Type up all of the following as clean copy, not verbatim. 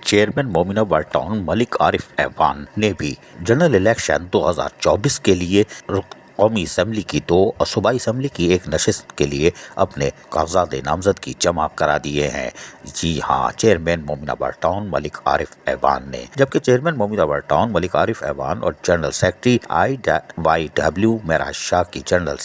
Chairman Mominabad town Malik Arif ऐवान ने भी general election 2024 के लिए कौमी असम्बली की 2 और सूबाई असम्बली की 1 नशिस्त के लिए अपने कागजात नामजद की जमा करा दिए हैं। जी हाँ, चेयरमैन मोमिनाबाद टाउन मलिक आरिफ ऐवान ने, जबकि चेयरमैन मोमिनाबाद टाउन मलिक आरिफ ऐवान और general secretary IYW Meraj Shah की जनरल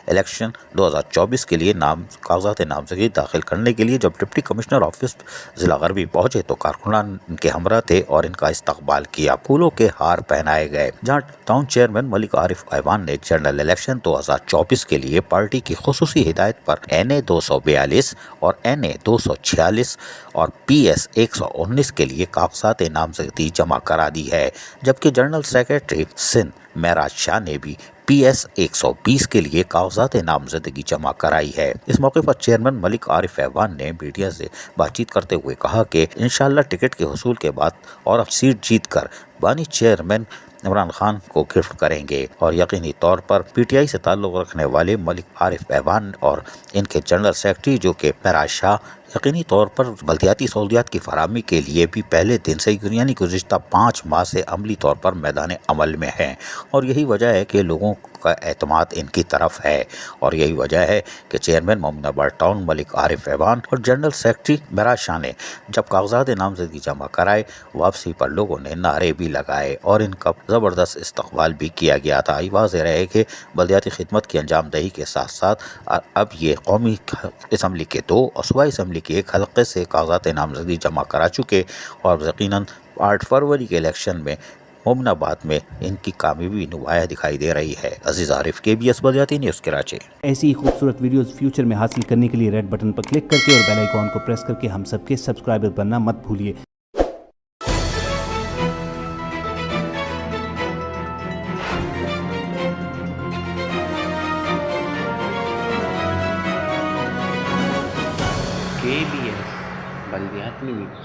इलेक्शन 2024 के लिए कागजात नामजदगी दाखिल करने के लिए जब डिप्टी कमिश्नर ऑफिस जिला गरबी पहुंचे तो कारकुनान इनके हमरा थे और इनका इस्तकबाल किया। फूलों के हार पहनाए गए। जहां टाउन चेयरमैन मलिक आरिफ ऐवान ने जनरल इलेक्शन 2024 के लिए पार्टी की खुसूसी हिदायत पर NA 242 और NA 246 और PS 119 के लिए कागजात नामजदगी जमा करा दी है, जबकि जनरल सेक्रेटरी सिंध मेराज शाह ने भी PS 120 के लिए कागजात नामजदगी जमा कराई है। इस मौके पर चेयरमैन मलिक आरिफ ऐवान ने मीडिया से बातचीत करते हुए कहा कि इंशाअल्लाह टिकट के हुसूल के बाद और अब सीट जीत कर बानी चेयरमैन इमरान खान को गिफ्ट करेंगे और यकीनी तौर पर PTI से ताल्लुक़ रखने वाले मलिक आरिफ ऐवान और इनके जनरल सेक्रेटरी जो कि मेराज शाह यकीनी तौर पर बल्दियाती सहूलियात की फराहमी के लिए भी पहले दिन से यानी गुज़िश्ता 5 माह से अमली तौर पर मैदान अमल में हैं और यही वजह है कि लोगों का एतमाद इनकी तरफ है और यही वजह है कि चेयरमैन मोमिनाबाद टाउन मलिक आरिफ ऐवान और जनरल सेक्रेटरी मेराज शाह ने जब कागजात नामजदगी जमा कराए, वापसी पर लोगों ने नारे भी लगाए और इनका ज़बरदस्त इस्तकबाल भी किया गया था। वाज़ेह रहे कि बल्दियाती खिदमत की अंजामदही के साथ साथ अब ये कौमी असम्बली के 2 और सूबाई असम्बली के 1 हल्के से कागजात नामजदगी जमा करा चुके और यकीनन 8 फरवरी के इलेक्शन में मोमिनाबाद में इनकी कामयाबी नुमाया दिखाई दे रही है। अजीज आरिफ, KBS बल्दियाती न्यूज़ कराची। ऐसी ही खूबसूरत वीडियोस फ्यूचर में हासिल करने के लिए रेड बटन पर क्लिक करके और बेल आइकॉन को प्रेस करके हम सबके सब्सक्राइबर बनना मत भूलिए। KBS बल्दियाती न्यूज़।